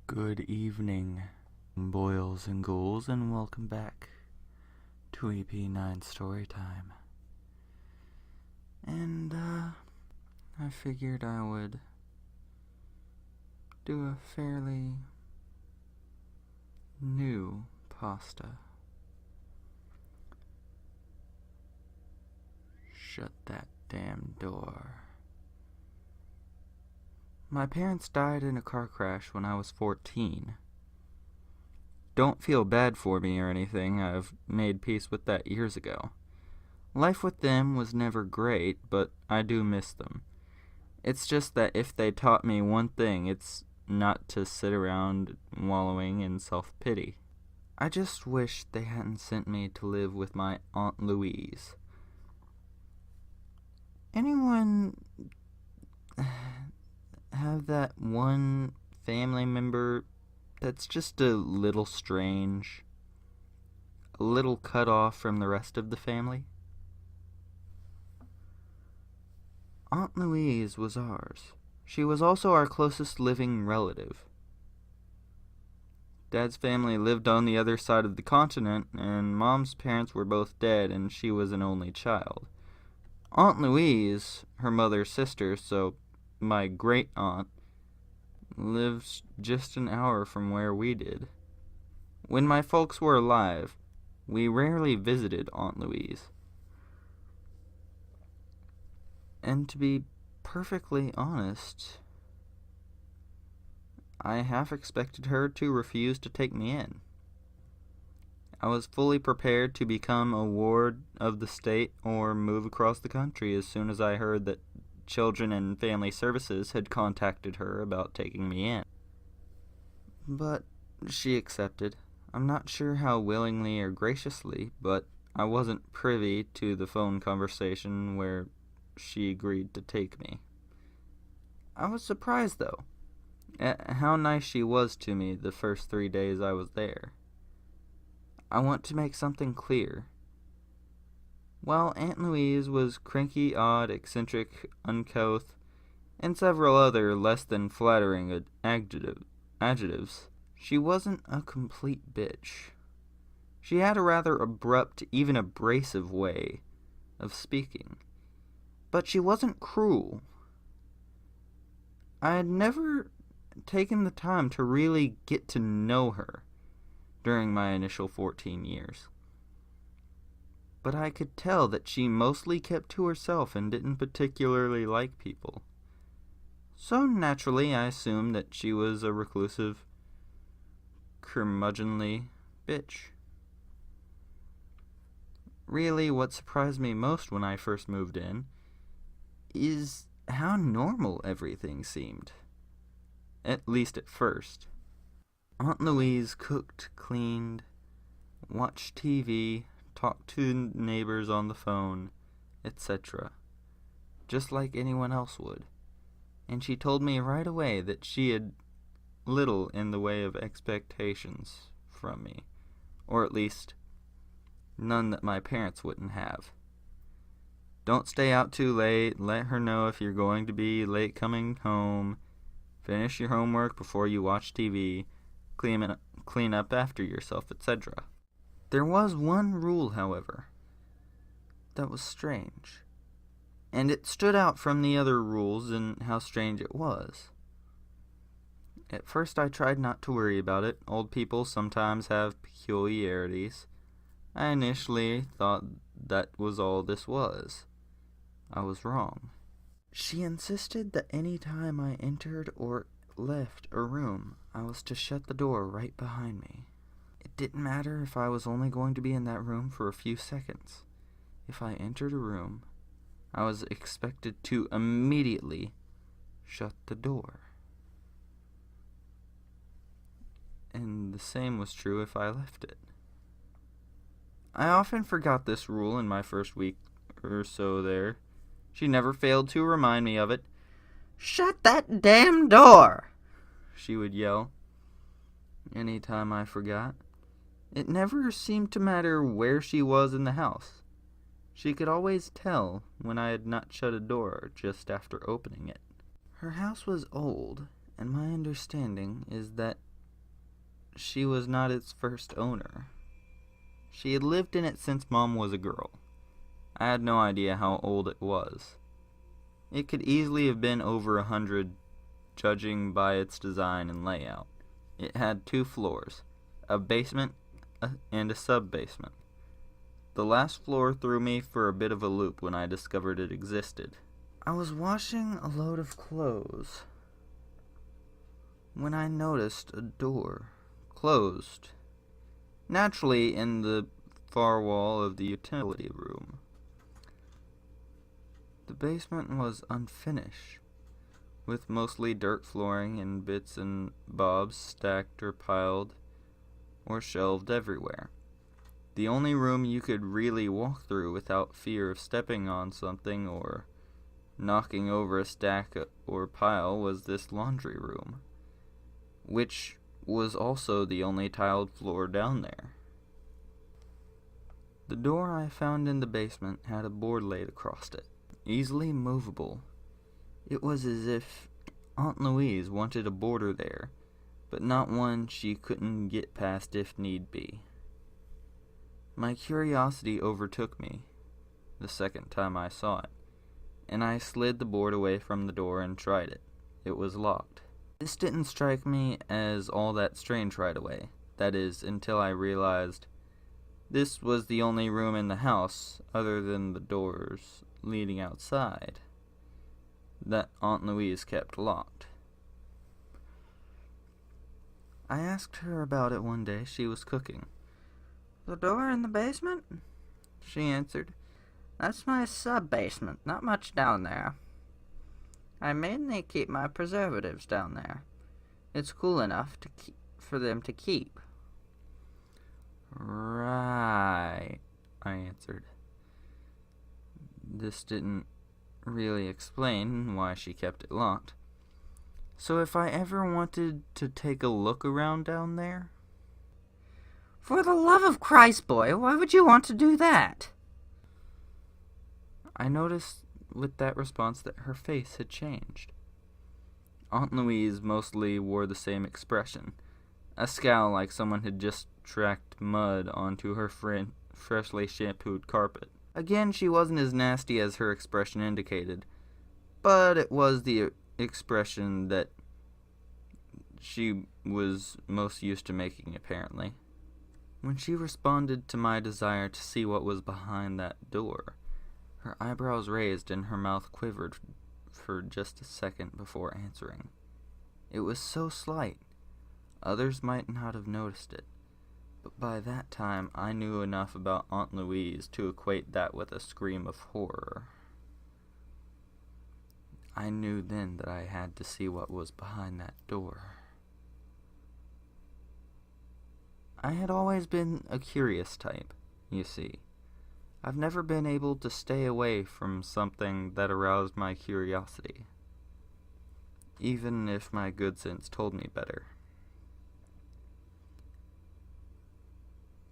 Good evening, boils and ghouls, and welcome back to EP9 Storytime. And, I figured I would do a fairly new pasta. Shut that damn door. My parents died in a car crash when I was 14. Don't feel bad for me or anything, I've made peace with that years ago. Life with them was never great, but I do miss them. It's just that if they taught me one thing, it's not to sit around wallowing in self-pity. I just wish they hadn't sent me to live with my Aunt Louise. Anyone have that one family member that's just a little strange, a little cut off from the rest of the family? Aunt Louise was ours. She was also our closest living relative. Dad's family lived on the other side of the continent, and Mom's parents were both dead, and she was an only child. Aunt Louise, her mother's sister, so my great-aunt, lives just an hour from where we did. When my folks were alive, we rarely visited Aunt Louise. And to be perfectly honest, I half expected her to refuse to take me in. I was fully prepared to become a ward of the state or move across the country as soon as I heard that Children and Family Services had contacted her about taking me in. But she accepted. I'm not sure how willingly or graciously, but I wasn't privy to the phone conversation where she agreed to take me. I was surprised, though, at how nice she was to me the first 3 days I was there. I want to make something clear. While Aunt Louise was cranky, odd, eccentric, uncouth, and several other less than flattering adjectives, she wasn't a complete bitch. She had a rather abrupt, even abrasive way of speaking, but she wasn't cruel. I had never taken the time to really get to know her during my initial 14 years. But I could tell that she mostly kept to herself and didn't particularly like people. So naturally, I assumed that she was a reclusive, curmudgeonly bitch. Really, what surprised me most when I first moved in is how normal everything seemed. At least at first. Aunt Louise cooked, cleaned, watched TV, talked to neighbors on the phone, etc., just like anyone else would. And she told me right away that she had little in the way of expectations from me, or at least none that my parents wouldn't have. Don't stay out too late, let her know if you're going to be late coming home, finish your homework before you watch TV, clean up after yourself, etc. There was one rule, however, that was strange, and it stood out from the other rules in how strange it was. At first I tried not to worry about it. Old people sometimes have peculiarities. I initially thought that was all this was. I was wrong. She insisted that any time I entered or left a room, I was to shut the door right behind me. It didn't matter if I was only going to be in that room for a few seconds. If I entered a room, I was expected to immediately shut the door. And the same was true if I left it. I often forgot this rule in my first week or so there. She never failed to remind me of it. "Shut that damn door!" she would yell any time I forgot. It never seemed to matter where she was in the house. She could always tell when I had not shut a door just after opening it. Her house was old, and my understanding is that she was not its first owner. She had lived in it since Mom was a girl. I had no idea how old it was. It could easily have been over 100, judging by its design and layout. It had 2 floors, a basement and a sub-basement. The last floor threw me for a bit of a loop when I discovered it existed. I was washing a load of clothes when I noticed a door closed, naturally in the far wall of the utility room. The basement was unfinished, with mostly dirt flooring and bits and bobs stacked or piled or shelved everywhere. The only room you could really walk through without fear of stepping on something or knocking over a stack or pile was this laundry room, which was also the only tiled floor down there. The door I found in the basement had a board laid across it, easily movable. It was as if Aunt Louise wanted a boarder there, but not one she couldn't get past if need be. My curiosity overtook me the second time I saw it, and I slid the board away from the door and tried it. It was locked. This didn't strike me as all that strange right away. That is, until I realized this was the only room in the house, other than the doors leading outside, that Aunt Louise kept locked. I asked her about it one day. She was cooking. "The door in the basement?" she answered. "That's my sub-basement. Not much down there. I mainly keep my preservatives down there. It's cool enough for them to keep." "Right," I answered. This didn't really explain why she kept it locked. So if I ever wanted to take a look around down there? "For the love of Christ, boy, why would you want to do that?" I noticed with that response that her face had changed. Aunt Louise mostly wore the same expression, a scowl like someone had just tracked mud onto her freshly shampooed carpet. Again, she wasn't as nasty as her expression indicated, but it was the expression that she was most used to making, apparently. When she responded to my desire to see what was behind that door, her eyebrows raised and her mouth quivered for just a second before answering. It was so slight, others might not have noticed it, but by that time I knew enough about Aunt Louise to equate that with a scream of horror. I knew then that I had to see what was behind that door. I had always been a curious type, you see. I've never been able to stay away from something that aroused my curiosity, even if my good sense told me better.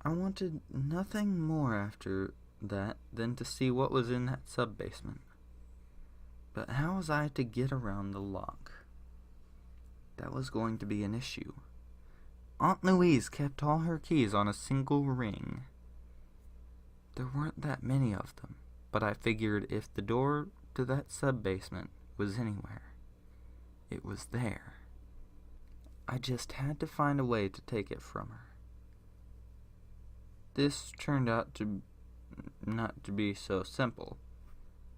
I wanted nothing more after that than to see what was in that sub-basement. But how was I to get around the lock? That was going to be an issue. Aunt Louise kept all her keys on a single ring. There weren't that many of them, but I figured if the door to that sub-basement was anywhere, it was there. I just had to find a way to take it from her. This turned out not to be so simple.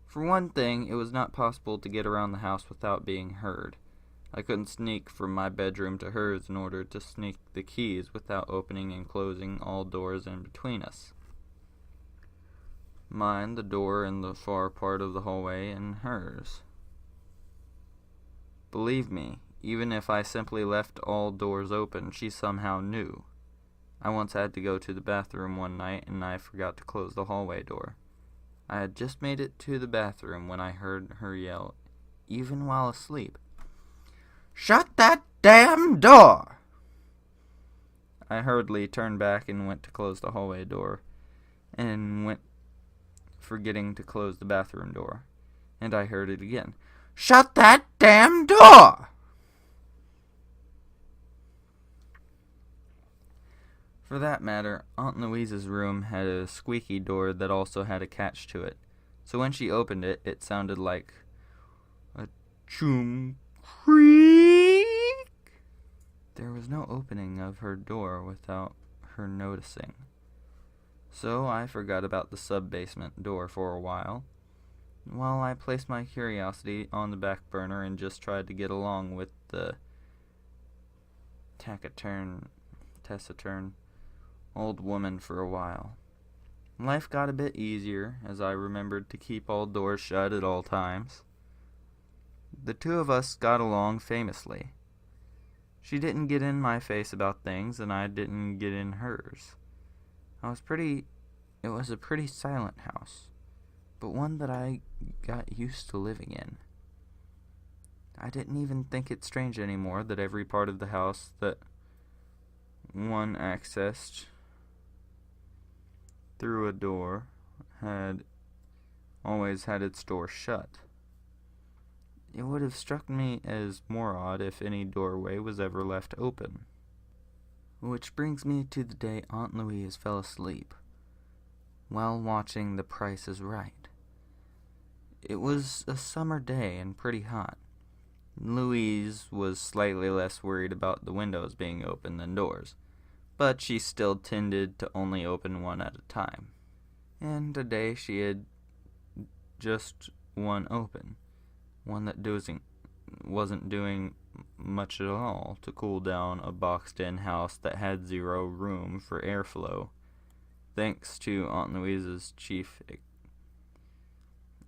For one thing, it was not possible to get around the house without being heard. I couldn't sneak from my bedroom to hers in order to sneak the keys without opening and closing all doors in between us. Mine, the door in the far part of the hallway, and hers. Believe me, even if I simply left all doors open, she somehow knew. I once had to go to the bathroom one night, and I forgot to close the hallway door. I had just made it to the bathroom when I heard her yell, even while asleep, "Shut that damn door!" I hurriedly turned back and went to close the hallway door, and went forgetting to close the bathroom door, and I heard it again, "Shut that damn door!" For that matter, Aunt Louise's room had a squeaky door that also had a catch to it, so when she opened it, it sounded like a choom creak. There was no opening of her door without her noticing, so I forgot about the sub-basement door for a while I placed my curiosity on the back burner and just tried to get along with the taciturn old woman for a while. Life got a bit easier as I remembered to keep all doors shut at all times. The two of us got along famously. She didn't get in my face about things, and I didn't get in hers. It was a pretty silent house, but one that I got used to living in. I didn't even think it strange anymore that every part of the house that one accessed through a door had always had its door shut. It would have struck me as more odd if any doorway was ever left open. Which brings me to the day Aunt Louise fell asleep while watching The Price is Right. It was a summer day and pretty hot. Louise was slightly less worried about the windows being open than doors, but she still tended to only open one at a time. And today she had just one open, one that wasn't doing much at all to cool down a boxed-in house that had zero room for airflow, thanks to Aunt Louise's chief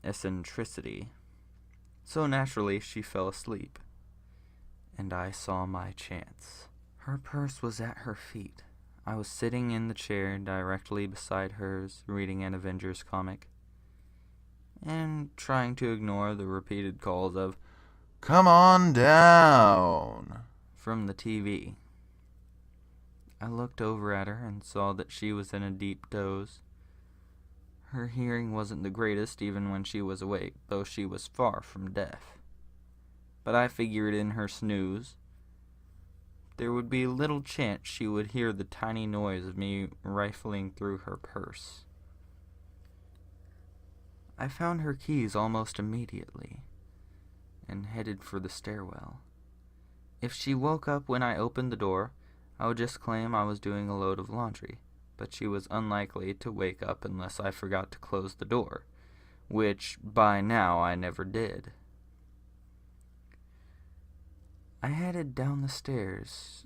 eccentricity. So naturally she fell asleep, and I saw my chance. Her purse was at her feet. I was sitting in the chair directly beside hers, reading an Avengers comic, and trying to ignore the repeated calls of, "Come on down," from the TV. I looked over at her and saw that she was in a deep doze. Her hearing wasn't the greatest even when she was awake, though she was far from deaf. But I figured in her snooze there would be little chance she would hear the tiny noise of me rifling through her purse. I found her keys almost immediately and headed for the stairwell. If she woke up when I opened the door, I would just claim I was doing a load of laundry, but she was unlikely to wake up unless I forgot to close the door, which by now I never did. I headed down the stairs,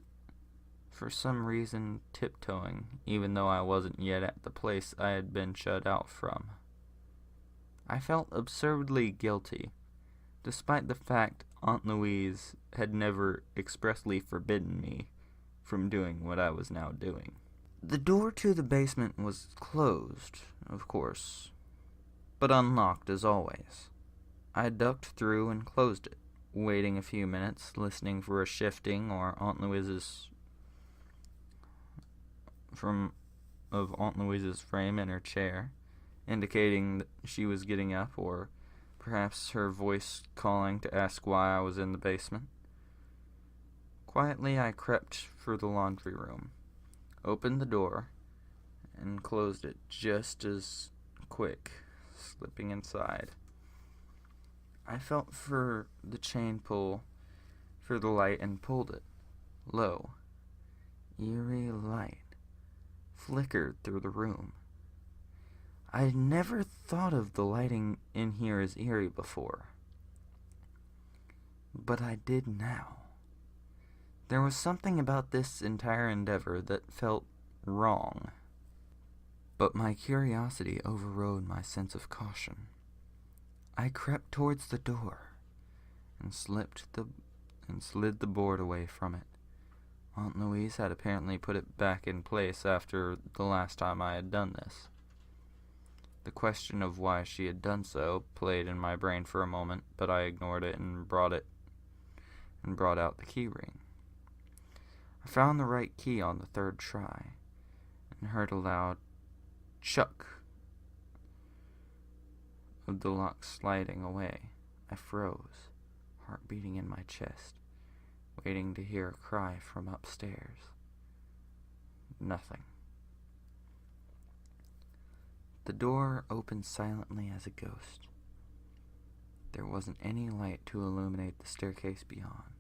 for some reason tiptoeing, even though I wasn't yet at the place I had been shut out from. I felt absurdly guilty, despite the fact Aunt Louise had never expressly forbidden me from doing what I was now doing. The door to the basement was closed, of course, but unlocked as always. I ducked through and closed it, waiting a few minutes, listening for a shifting or Aunt Louise's frame in her chair, indicating that she was getting up, or perhaps her voice calling to ask why I was in the basement. Quietly I crept for the laundry room, opened the door, and closed it just as quick, slipping inside. I felt for the chain pull for the light and pulled it. Low, eerie light flickered through the room. I had never thought of the lighting in here as eerie before, but I did now. There was something about this entire endeavor that felt wrong, but my curiosity overrode my sense of caution. I crept towards the door and slid the board away from it. Aunt Louise had apparently put it back in place after the last time I had done this. The question of why she had done so played in my brain for a moment, but I ignored it and brought out the key ring. I found the right key on the third try and heard a loud chuck of the lock sliding away. I froze, heart beating in my chest, waiting to hear a cry from upstairs. Nothing. The door opened silently as a ghost. There wasn't any light to illuminate the staircase beyond.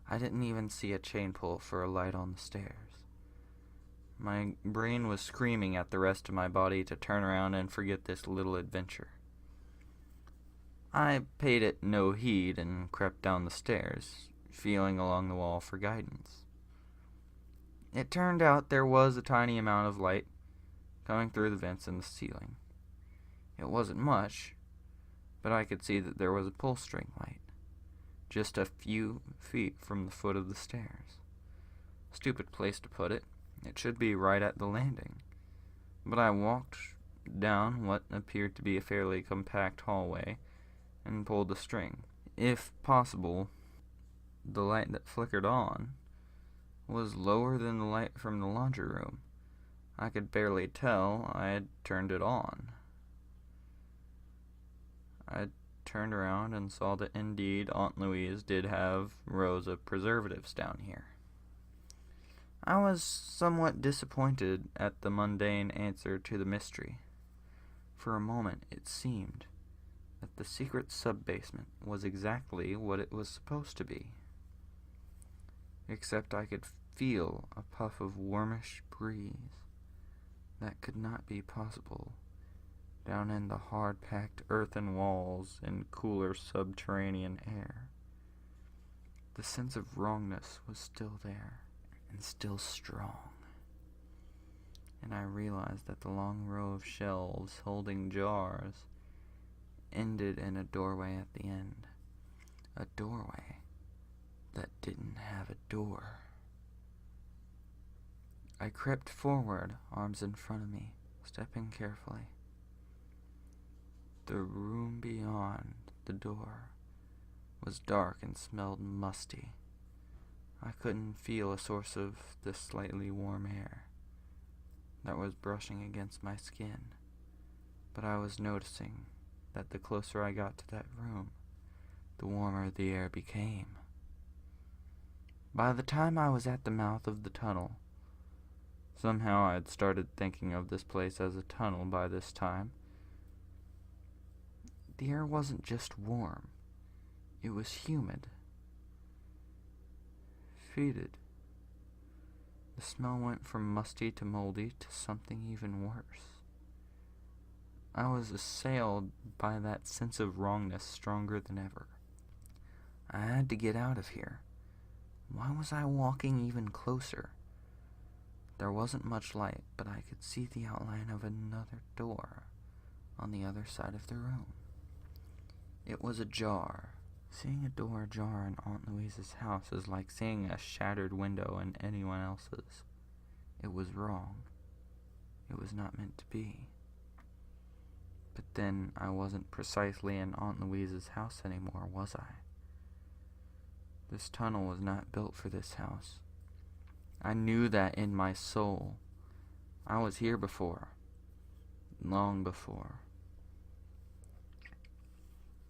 I didn't even see a chain pull for a light on the stairs. My brain was screaming at the rest of my body to turn around and forget this little adventure. I paid it no heed and crept down the stairs, feeling along the wall for guidance. It turned out there was a tiny amount of light coming through the vents in the ceiling. It wasn't much, but I could see that there was a pull string light, just a few feet from the foot of the stairs. Stupid place to put it. It should be right at the landing. But I walked down what appeared to be a fairly compact hallway and pulled the string. If possible, the light that flickered on was lower than the light from the laundry room. I could barely tell I had turned it on. I turned around and saw that indeed Aunt Louise did have rows of preservatives down here. I was somewhat disappointed at the mundane answer to the mystery. For a moment it seemed that the secret sub-basement was exactly what it was supposed to be. Except I could feel a puff of warmish breeze that could not be possible down in the hard-packed earthen walls and cooler subterranean air. The sense of wrongness was still there, and still strong. And I realized that the long row of shelves holding jars ended in a doorway at the end. A doorway that didn't have a door. I crept forward, arms in front of me, stepping carefully. The room beyond the door was dark and smelled musty. I couldn't feel a source of the slightly warm air that was brushing against my skin, but I was noticing that the closer I got to that room, the warmer the air became. By the time I was at the mouth of the tunnel, somehow I had started thinking of this place as a tunnel by this time, the air wasn't just warm, it was humid. Fetid. The smell went from musty to moldy to something even worse. I was assailed by that sense of wrongness stronger than ever. I had to get out of here. Why was I walking even closer? There wasn't much light, but I could see the outline of another door on the other side of the room. It was ajar. Seeing a door ajar in Aunt Louise's house is like seeing a shattered window in anyone else's. It was wrong. It was not meant to be. But then I wasn't precisely in Aunt Louise's house anymore, was I? This tunnel was not built for this house. I knew that in my soul. I was here before. Long before.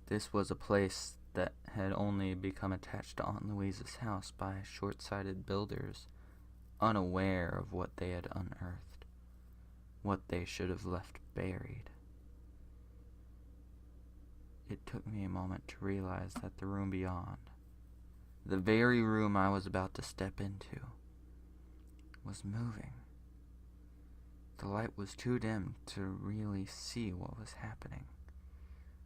This was a place that had only become attached to Aunt Louise's house by short-sighted builders, unaware of what they had unearthed, what they should have left buried. It took me a moment to realize that the room beyond, the very room I was about to step into, was moving. The light was too dim to really see what was happening,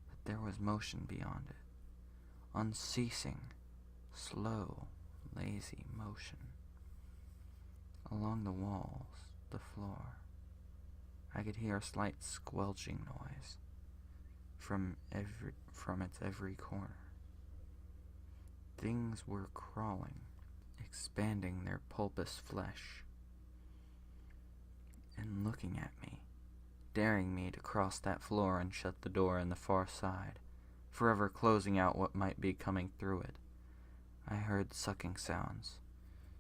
but there was motion beyond it. Unceasing, slow, lazy motion. Along the walls, the floor, I could hear a slight squelching noise from its every corner. Things were crawling, expanding their pulpous flesh, and looking at me, daring me to cross that floor and shut the door on the far side, forever closing out what might be coming through it. I heard sucking sounds,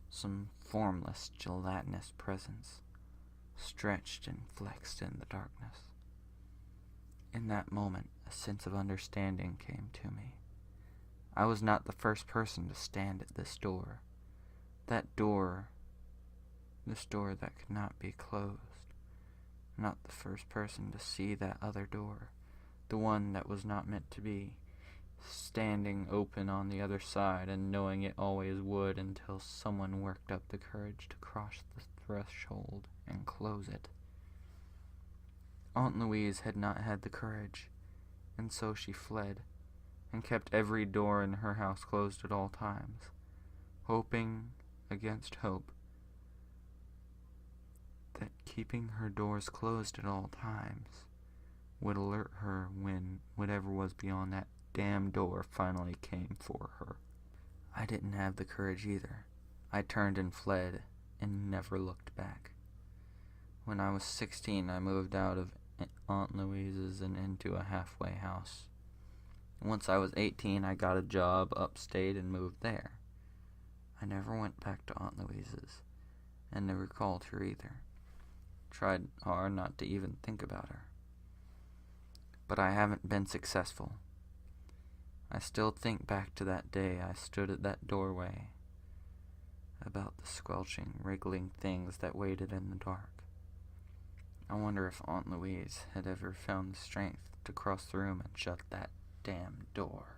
some formless, gelatinous presence, stretched and flexed in the darkness. In that moment, a sense of understanding came to me. I was not the first person to stand at this door. That door This door that could not be closed. Not the first person to see that other door. The one that was not meant to be. Standing open on the other side and knowing it always would until someone worked up the courage to cross the threshold and close it. Aunt Louise had not had the courage, and so she fled, and kept every door in her house closed at all times, hoping against hope that keeping her doors closed at all times would alert her when whatever was beyond that damn door finally came for her. I didn't have the courage either. I turned and fled and never looked back. When I was 16, I moved out of Aunt Louise's and into a halfway house. Once I was 18, I got a job upstate and moved there. I never went back to Aunt Louise's, and never called her either. Tried hard not to even think about her. But I haven't been successful. I still think back to that day I stood at that doorway, about the squelching, wriggling things that waited in the dark. I wonder if Aunt Louise had ever found the strength to cross the room and shut that damn door.